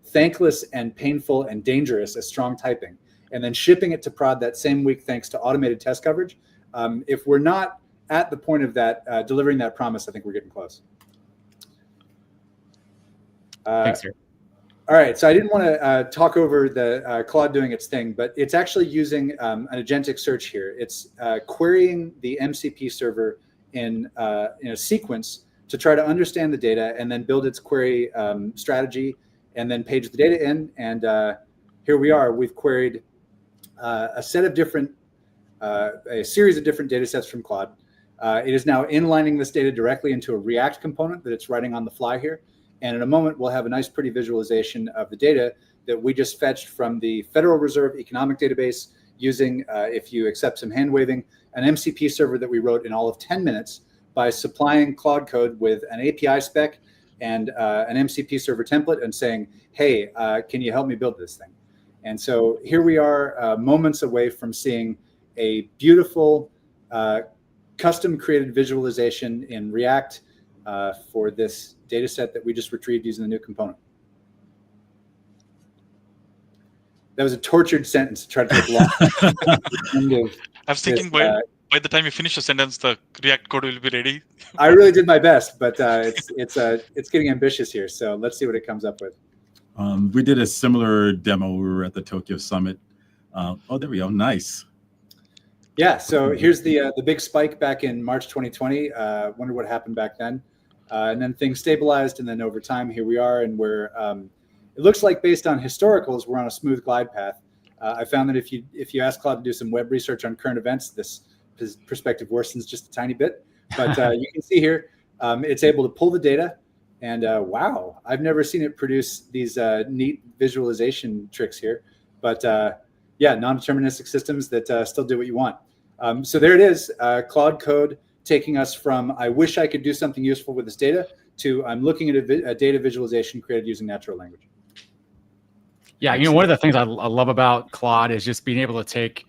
thankless and painful and dangerous as strong typing, and then shipping it to prod that same week thanks to automated test coverage. If we're not at the point of that, delivering that promise, I think we're getting close. Thanks, sir. All right, so I didn't want to talk over the Claude doing its thing, but it's actually using an agentic search here. It's querying the MCP server in a sequence to try to understand the data and then build its query strategy and then page the data in. And here we are. We've queried a series of different data sets from Claude. It is now inlining this data directly into a React component that it's writing on the fly here. And in a moment, we'll have a nice, pretty visualization of the data that we just fetched from the Federal Reserve Economic Database using, if you accept some hand waving, an MCP server that we wrote in all of 10 minutes by supplying Claude Code with an API spec and an MCP server template and saying, hey, can you help me build this thing? And so here we are moments away from seeing a beautiful custom created visualization in React for this data set that we just retrieved using the new component. That was a tortured sentence to try to take long. I was thinking by the time you finish the sentence, the React code will be ready. I really did my best, but it's getting ambitious here. So let's see what it comes up with. We did a similar demo. We were at the Tokyo Summit. Oh, there we go. Nice. Yeah. So here's the big spike back in March 2020. Wonder what happened back then. And then things stabilized, and then over time, here we are, and we're. It looks like based on historicals, we're on a smooth glide path. I found that if you ask Claude to do some web research on current events, this perspective worsens just a tiny bit. But you can see here, it's able to pull the data, and wow, I've never seen it produce these neat visualization tricks here. But yeah, non-deterministic systems that still do what you want. So there it is, Claude Code taking us from, I wish I could do something useful with this data, to I'm looking at a data visualization created using natural language. Yeah, one of the things I love about Claude is just being able to take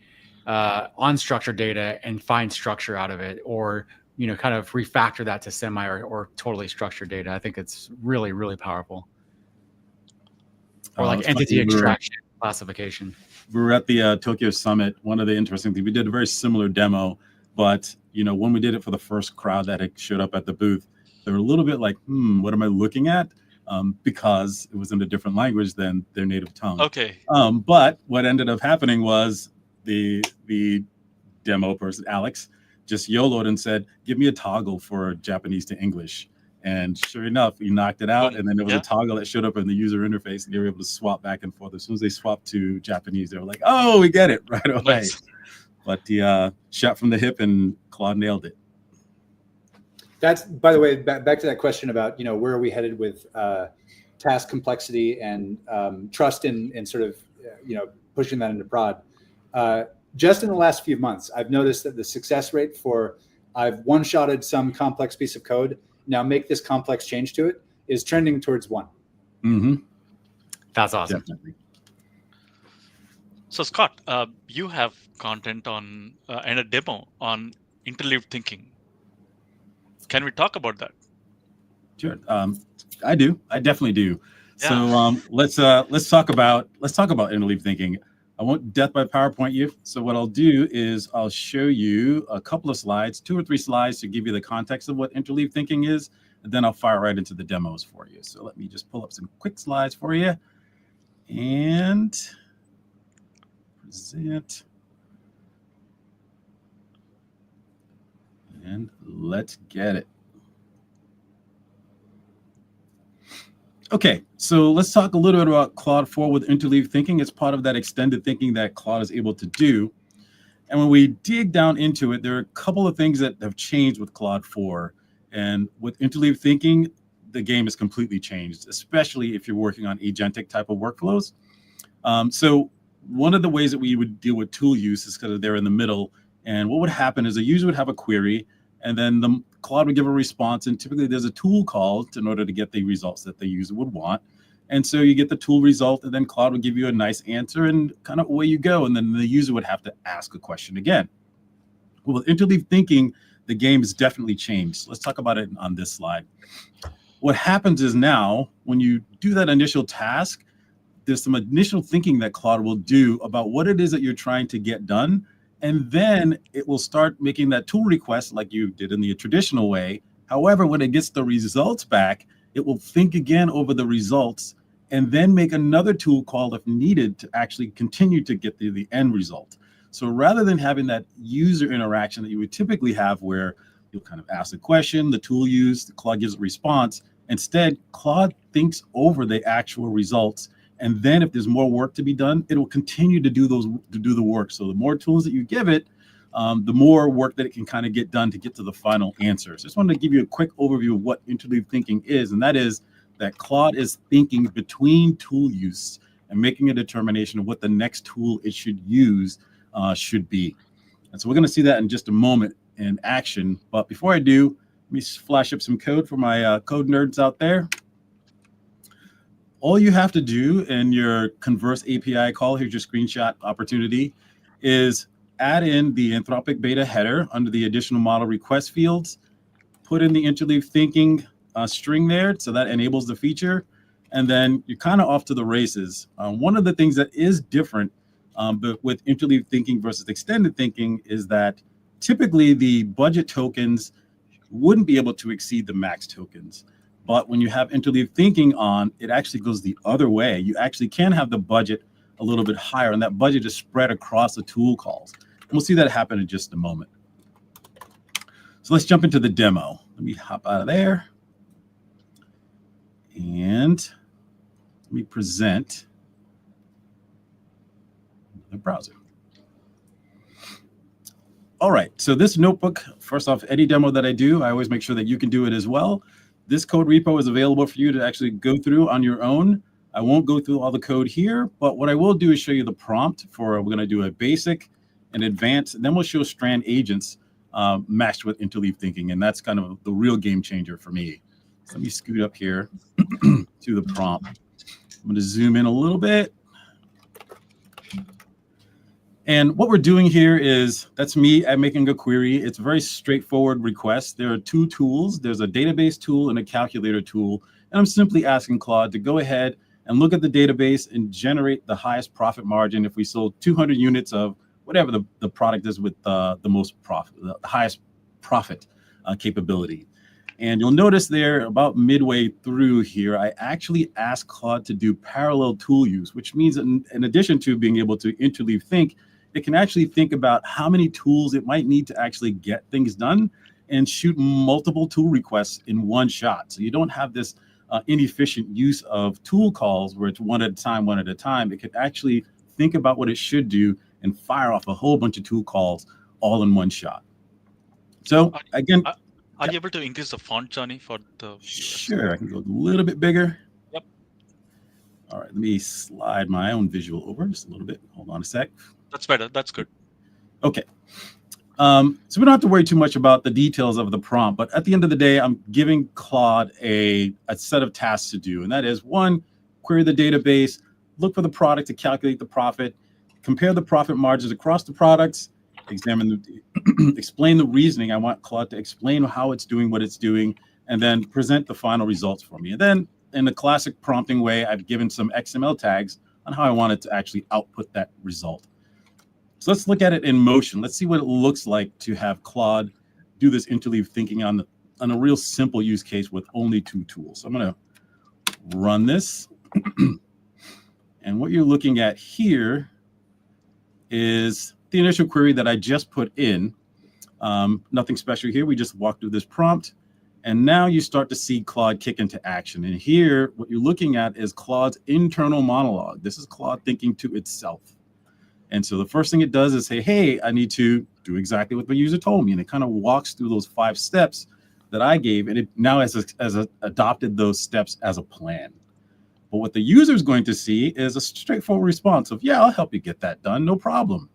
unstructured data and find structure out of it, or kind of refactor that to semi or totally structured data. I think it's really, really powerful. Or like entity extraction, classification. We were at the Tokyo Summit. One of the interesting things, we did a very similar demo, but when we did it for the first crowd that had showed up at the booth, they were a little bit like, what am I looking at? Because it was in a different language than their native tongue. Okay. But what ended up happening was the demo person, Alex, just YOLO'd and said, give me a toggle for Japanese to English. And sure enough, we knocked it out. And then there was a toggle that showed up in the user interface, and they were able to swap back and forth. As soon as they swapped to Japanese, they were like, oh, we get it right away. Nice. But the shot from the hip, and Claude nailed it. That's, by the way, back to that question about, where are we headed with task complexity and trust in sort of, pushing that into prod. Just in the last few months, I've noticed that the success rate for I've one-shotted some complex piece of code, now make this complex change to it, is trending towards 1. Mm-hmm. That's awesome. Definitely. So Scott, you have content on and a demo on interleaved thinking. Can we talk about that? Sure. I do. I definitely do. Yeah. So let's talk about interleaved thinking. I won't death by PowerPoint you. So what I'll do is I'll show you a couple of slides, 2 or 3 slides, to give you the context of what interleaved thinking is, and then I'll fire right into the demos for you. So let me just pull up some quick slides for you and present. And let's get it. Okay, so let's talk a little bit about Claude 4 with interleaved thinking. It's part of that extended thinking that Claude is able to do. And when we dig down into it, there are a couple of things that have changed with Claude 4. And with interleaved thinking, the game is completely changed, especially if you're working on agentic type of workflows. So one of the ways that we would deal with tool use is because they're in the middle. And what would happen is a user would have a query, and then the Claude would give a response, and typically there's a tool called in order to get the results that the user would want. And so you get the tool result, and then Claude would give you a nice answer, and kind of away you go. And then the user would have to ask a question again. Well, with interleaved thinking, the game has definitely changed. Let's talk about it on this slide. What happens is now, when you do that initial task, there's some initial thinking that Claude will do about what it is that you're trying to get done. And then it will start making that tool request like you did in the traditional way. However, when it gets the results back, it will think again over the results and then make another tool call if needed to actually continue to get the end result. So rather than having that user interaction that you would typically have where you'll kind of ask a question, the tool used, Claude gives a response, instead, Claude thinks over the actual results. And then if there's more work to be done, it will continue to do the work. So the more tools that you give it, the more work that it can kind of get done to get to the final answer. So I just wanted to give you a quick overview of what interleaved thinking is. And that is that Claude is thinking between tool use and making a determination of what the next tool it should use should be. And so we're going to see that in just a moment in action. But before I do, let me flash up some code for my code nerds out there. All you have to do in your Converse API call, here's your screenshot opportunity, is add in the Anthropic beta header under the additional model request fields, put in the interleaved thinking string there, so that enables the feature, and then you're kind of off to the races. One of the things that is different but with interleaved thinking versus extended thinking is that typically the budget tokens wouldn't be able to exceed the max tokens. But when you have interleaved thinking on, it actually goes the other way. You actually can have the budget a little bit higher, and that budget is spread across the tool calls. And we'll see that happen in just a moment. So let's jump into the demo. Let me hop out of there. And let me present the browser. All right, so this notebook, first off, any demo that I do, I always make sure that you can do it as well. This code repo is available for you to actually go through on your own. I won't go through all the code here, but what I will do is show you the prompt for, we're going to do a basic, an advanced, and then we'll show Strand Agents matched with interleaved thinking. And that's kind of the real game changer for me. So let me scoot up here to the prompt. I'm going to zoom in a little bit. And what we're doing here is, that's me making a query. It's a very straightforward request. There are two tools. There's a database tool and a calculator tool. And I'm simply asking Claude to go ahead and look at the database and generate the highest profit margin if we sold 200 units of whatever the product is with the most profit, the highest profit capability. And you'll notice there about midway through here, I actually asked Claude to do parallel tool use, which means in addition to being able to interleave think, it can actually think about how many tools it might need to actually get things done and shoot multiple tool requests in one shot. So you don't have this inefficient use of tool calls where it's one at a time. It could actually think about what it should do and fire off a whole bunch of tool calls all in one shot. So again, are you able to increase the font, Jawhny, for the? Sure, I can go a little bit bigger. Yep. All right, let me slide my own visual over just a little bit. Hold on a sec. That's better. That's good. Okay. So we don't have to worry too much about the details of the prompt, but at the end of the day, I'm giving Claude a set of tasks to do. And that is, one, query the database, look for the product to calculate the profit, compare the profit margins across the products, examine explain the reasoning. I want Claude to explain how it's doing what it's doing, and then present the final results for me. And then in the classic prompting way, I've given some XML tags on how I want it to actually output that result. So let's look at it in motion. Let's see what it looks like to have Claude do this interleave thinking on a real simple use case with only two tools. So I'm going to run this. And what you're looking at here is the initial query that I just put in. Nothing special here. We just walked through this prompt. And now you start to see Claude kick into action. And here, what you're looking at is Claude's internal monologue. This is Claude thinking to itself. And so the first thing it does is say, hey, I need to do exactly what the user told me. And it kind of walks through those 5 steps that I gave. And it now has adopted those steps as a plan. But what the user is going to see is a straightforward response of, yeah, I'll help you get that done. No problem.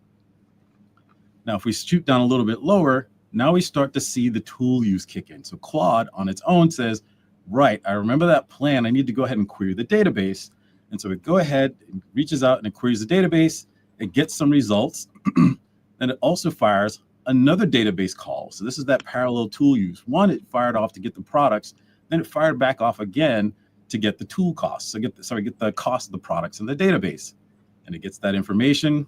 Now, if we shoot down a little bit lower, now we start to see the tool use kick in. So Claude on its own says, right, I remember that plan. I need to go ahead and query the database. And so it go ahead, and reaches out and it queries the database. It gets some results. Then it also fires another database call. So this is that parallel tool use. One, it fired off to get the products. Then it fired back off again to get the tool costs. So get the cost of the products in the database. And it gets that information.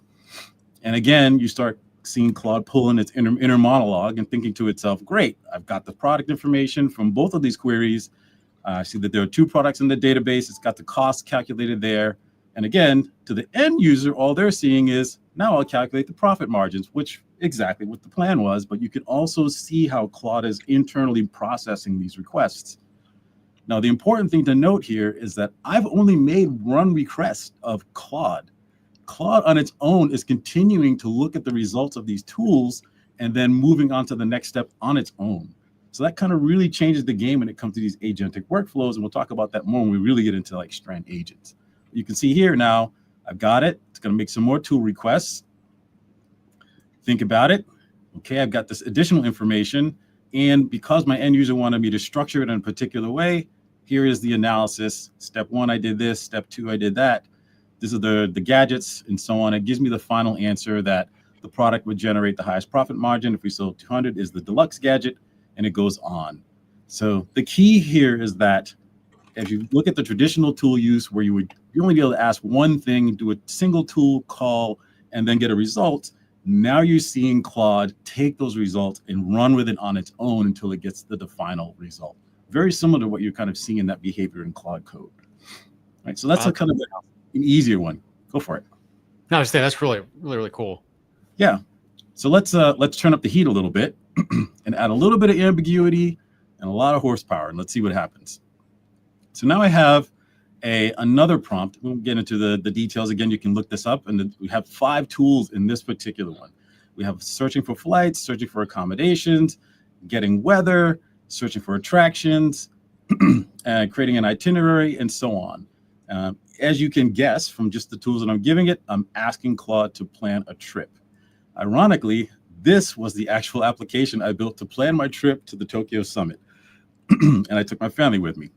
And again, you start seeing Claude pull in its inner monologue and thinking to itself, great, I've got the product information from both of these queries. I see that there are 2 products in the database. It's got the cost calculated there. And again, to the end user, all they're seeing is, now I'll calculate the profit margins, which exactly what the plan was. But you can also see how Claude is internally processing these requests. Now, the important thing to note here is that I've only made one request of Claude. Claude on its own is continuing to look at the results of these tools and then moving on to the next step on its own. So that kind of really changes the game when it comes to these agentic workflows. And we'll talk about that more when we really get into like Strand Agents. You can see here now, I've got it. It's going to make some more tool requests. Think about it. Okay, I've got this additional information. And because my end user wanted me to structure it in a particular way, here is the analysis. Step 1, I did this. Step 2, I did that. This is the gadgets and so on. It gives me the final answer that the product would generate the highest profit margin. If we sold 200 is the deluxe gadget, and it goes on. So the key here is that if you look at the traditional tool use where you only be able to ask one thing, do a single tool call, and then get a result, now you're seeing Claude take those results and run with it on its own until it gets the final result. Very similar to what you're kind of seeing in that behavior in Claude Code. Right, so that's a kind of an easier one. Go for it. No, I was saying that's really cool. Yeah. So let's turn up the heat a little bit and add a little bit of ambiguity and a lot of horsepower, and let's see what happens. So now I have another prompt. We'll get into the details. Again, you can look this up, and we have 5 tools in this particular one. We have searching for flights, searching for accommodations, getting weather, searching for attractions, creating an itinerary, and so on. As you can guess from just the tools that I'm giving it, I'm asking Claude to plan a trip. Ironically, this was the actual application I built to plan my trip to the Tokyo Summit. And I took my family with me.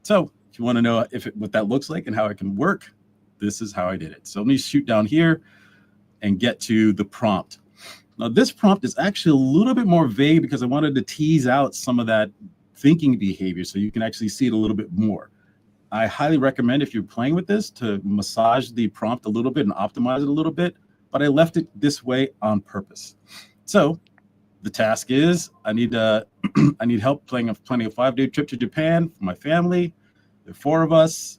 So if you want to know what that looks like and how it can work, this is how I did it. So let me shoot down here and get to the prompt. Now, this prompt is actually a little bit more vague because I wanted to tease out some of that thinking behavior so you can actually see it a little bit more. I highly recommend, if you're playing with this, to massage the prompt a little bit and optimize it a little bit, but I left it this way on purpose. So the task is, I need help planning a 5-day trip to Japan for my family. There are 4 of us,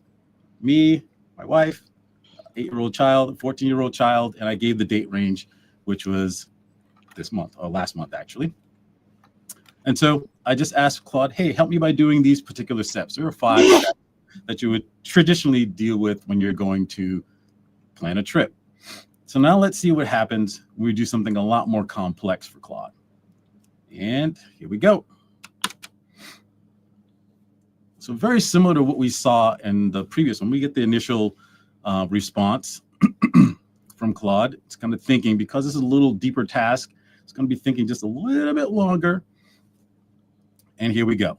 me, my wife, 8-year-old child, 14-year-old child, and I gave the date range, which was this month, or last month actually. And so I just asked Claude, hey, help me by doing these particular steps. There are 5 steps that you would traditionally deal with when you're going to plan a trip. So now let's see what happens when we do something a lot more complex for Claude. And here we go. So very similar to what we saw in the previous one, we get the initial response from Claude. It's kind of thinking, because this is a little deeper task, it's going to be thinking just a little bit longer. And here we go.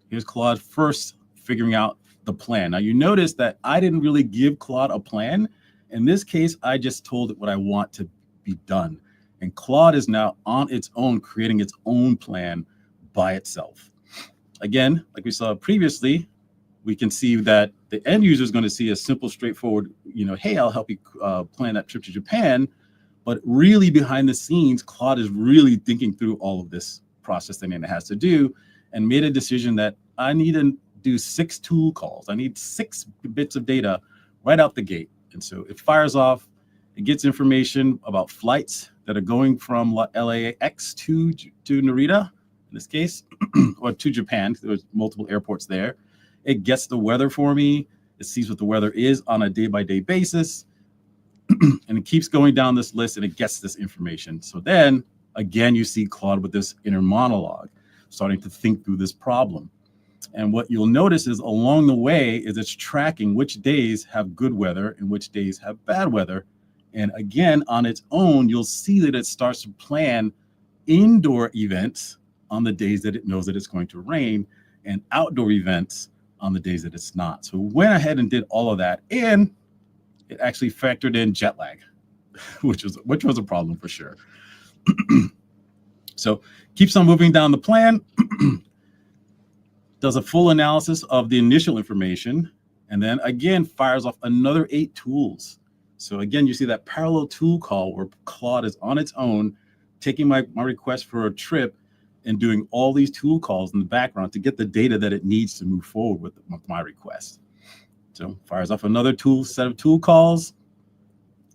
Here's Claude first figuring out the plan. Now you notice that I didn't really give Claude a plan. In this case, I just told it what I want to be done. And Claude is now on its own, creating its own plan by itself. Again, like we saw previously, we can see that the end user is going to see a simple, straightforward, hey, I'll help you plan that trip to Japan. But really behind the scenes, Claude is really thinking through all of this process that it has to do, and made a decision that I need to do 6 tool calls. I need 6 bits of data right out the gate. And so it fires off, it gets information about flights that are going from LAX to Narita, in this case, or to Japan. There's multiple airports there. It gets the weather for me. It sees what the weather is on a day-by-day basis. And it keeps going down this list, and it gets this information. So then, again, you see Claude with this inner monologue, starting to think through this problem. And what you'll notice is along the way is it's tracking which days have good weather and which days have bad weather. And again, on its own, you'll see that it starts to plan indoor events on the days that it knows that it's going to rain, and outdoor events on the days that it's not. So it went ahead and did all of that, and it actually factored in jet lag, which was a problem for sure. So keeps on moving down the plan, does a full analysis of the initial information, and then again fires off another 8 tools. So again, you see that parallel tool call where Claude is on its own, taking my request for a trip and doing all these tool calls in the background to get the data that it needs to move forward with my request. So fires off another set of tool calls.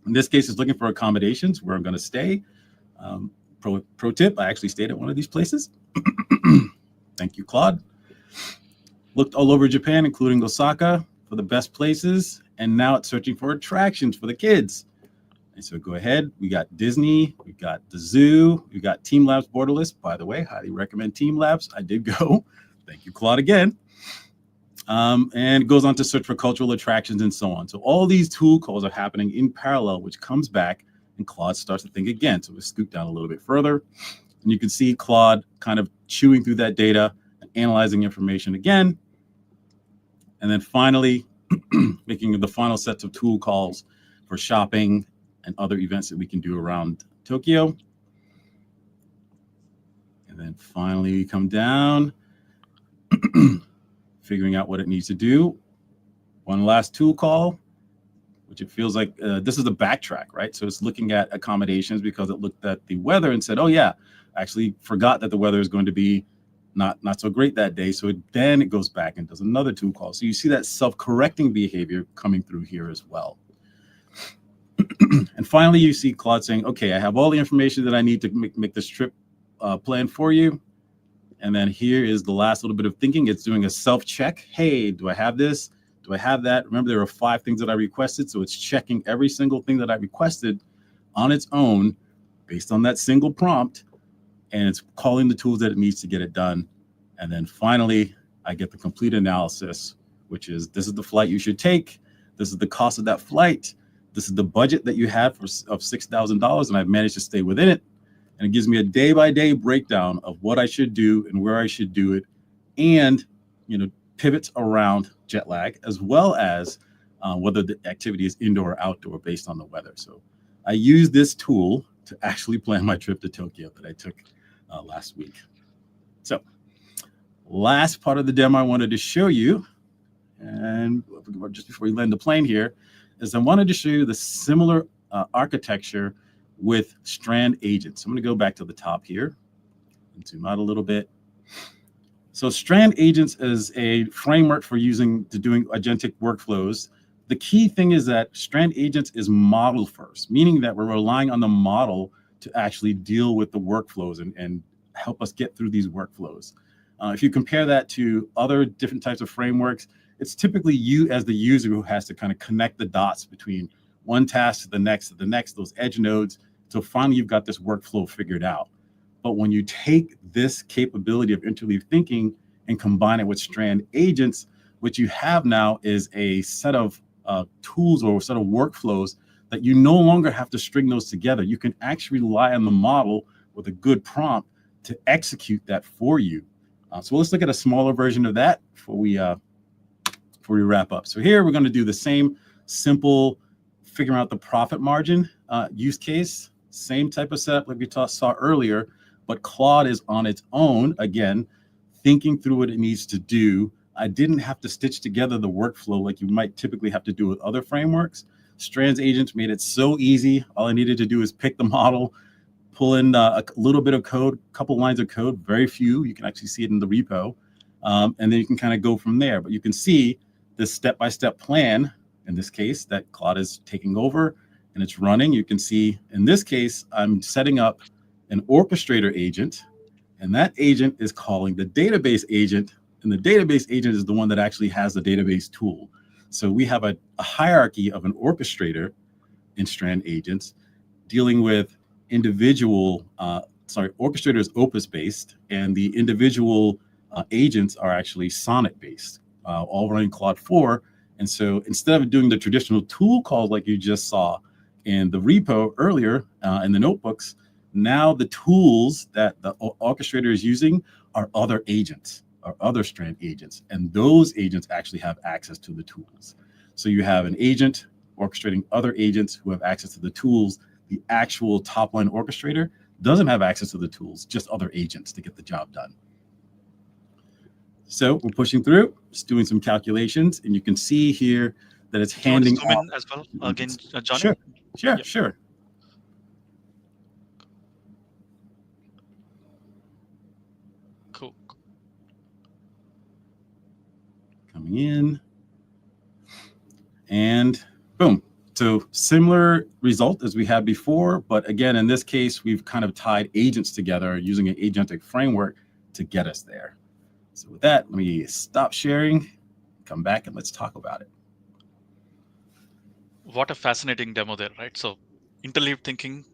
In this case, it's looking for accommodations where I'm going to stay. Pro tip, I actually stayed at one of these places. Thank you, Claude. Looked all over Japan, including Osaka, for the best places. And now it's searching for attractions for the kids. And so go ahead. We got Disney. We got the zoo. We got Team Labs Borderless. By the way, highly recommend Team Labs. I did go. Thank you, Claude, again. And it goes on to search for cultural attractions and so on. So all these tool calls are happening in parallel, which comes back and Claude starts to think again. So we scoot down a little bit further. And you can see Claude kind of chewing through that data and analyzing information again. And then finally, making the final sets of tool calls for shopping and other events that we can do around Tokyo. And then finally, we come down, figuring out what it needs to do. One last tool call, which it feels like this is the backtrack, right? So it's looking at accommodations because it looked at the weather and said, oh yeah, I actually forgot that the weather is going to be not so great that day. So then it goes back and does another tool call. So you see that self-correcting behavior coming through here as well. And finally, you see Claude saying, okay, I have all the information that I need to make this trip plan for you. And then here is the last little bit of thinking. It's doing a self-check. Hey, do I have this? Do I have that? Remember, there are 5 things that I requested. So it's checking every single thing that I requested on its own based on that single prompt. And it's calling the tools that it needs to get it done. And then finally, I get the complete analysis, which is this is the flight you should take. This is the cost of that flight. This is the budget that you had of $6,000, and I've managed to stay within it. and it gives me a day-by-day breakdown of what I should do and where I should do it, and pivots around jet lag, as well as whether the activity is indoor or outdoor based on the weather. So I use this tool to actually plan my trip to Tokyo that I took last week. So last part of the demo I wanted to show you, and just before we land the plane here, is I wanted to show you the similar architecture with Strand Agents. I'm going to go back to the top here and zoom out a little bit. So Strand Agents is a framework for doing agentic workflows. The key thing is that Strand Agents is model first, meaning that we're relying on the model to actually deal with the workflows and help us get through these workflows. If you compare that to other different types of frameworks, it's typically you as the user who has to kind of connect the dots between one task to the next, those edge nodes, till finally you've got this workflow figured out. But when you take this capability of interleaved thinking and combine it with Strand Agents, what you have now is a set of tools or a set of workflows that you no longer have to string those together. You can actually rely on the model with a good prompt to execute that for you. So let's look at a smaller version of that before we wrap up. So here we're going to do the same simple figuring out the profit margin use case, same type of setup like we saw earlier, but Claude is on its own, again, thinking through what it needs to do. I didn't have to stitch together the workflow like you might typically have to do with other frameworks. Strands Agents made it so easy. All I needed to do is pick the model, pull in a little bit of code, a couple lines of code, very few. You can actually see it in the repo. And then you can kind of go from there. But you can see this step-by-step plan, in this case, that Claude is taking over and it's running. You can see in this case, I'm setting up an orchestrator agent, and that agent is calling the database agent, and the database agent is the one that actually has the database tool. So we have a hierarchy of an orchestrator in Strand Agents dealing with individual, orchestrator is Opus-based, and the individual agents are actually Sonnet-based, all running Claude 4. And so instead of doing the traditional tool calls like you just saw in the repo earlier in the notebooks, now the tools that the orchestrator is using are other agents, or other Strand agents, and those agents actually have access to the tools. So you have an agent orchestrating other agents who have access to the tools. The actual top-line orchestrator doesn't have access to the tools, just other agents to get the job done. So we're pushing through, just doing some calculations, and you can see here that it's handing off. Do you want to zoom in as well again, Jawhny? Sure. Cool. Coming in, and boom. So similar result as we had before, but again, in this case, we've kind of tied agents together using an agentic framework to get us there. So with that, let me stop sharing, come back, and let's talk about it. What a fascinating demo there, right? So interleaved thinking,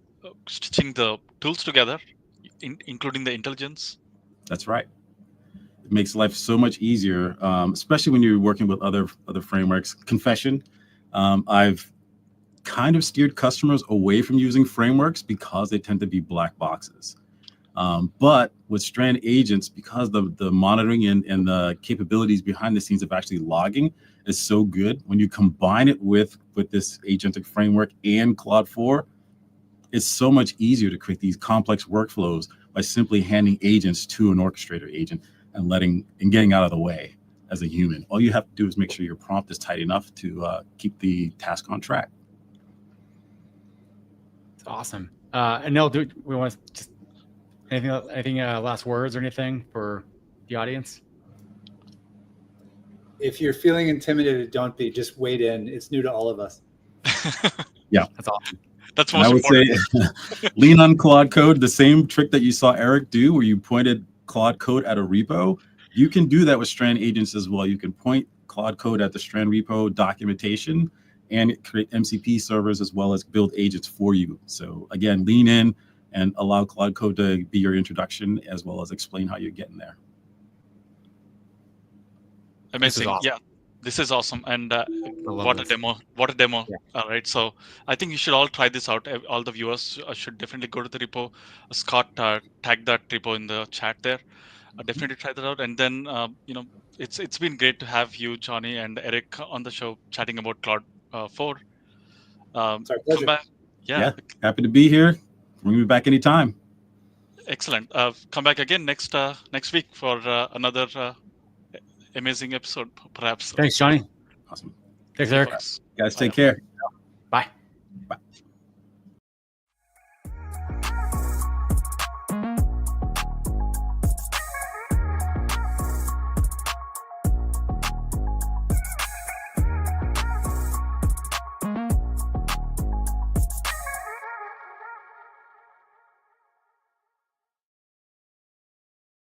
stitching the tools together, including the intelligence. That's right. It makes life so much easier, especially when you're working with other frameworks. Confession, I've kind of steered customers away from using frameworks because they tend to be black boxes. But with Strand Agents, because the monitoring and the capabilities behind the scenes of actually logging is so good, when you combine it with this agentic framework and Claude 4, it's so much easier to create these complex workflows by simply handing agents to an orchestrator agent and getting out of the way as a human. All you have to do is make sure your prompt is tight enough to keep the task on track. It's awesome. Anil, do we want to just anything last words or anything for the audience? If you're feeling intimidated, don't be. Just wade in. It's new to all of us. Yeah, that's awesome. That's most important. I would say lean on Claude Code. The same trick that you saw Eric do, where you pointed Claude Code at a repo, you can do that with Strand Agents as well. You can point Claude Code at the Strand repo documentation and create MCP servers as well as build agents for you. So again, lean in and allow Claude Code to be your introduction as well as explain how you're getting there. Amazing. Awesome. Yeah, this is awesome, and love what this. a demo! What a demo! Yeah. All right, so I think you should all try this out. All the viewers should definitely go to the repo. Scott, tag that repo in the chat there. Definitely try that out, and then it's been great to have you, Jawhny, and Eric on the show chatting about Claude 4. It's our Come pleasure. back, Yeah, happy to be here. Bring me back anytime. excellent. Come back again next week for another amazing episode, perhaps. Thanks, Jawhny. Awesome. Thanks, Eric. Folks. Guys, Bye take care.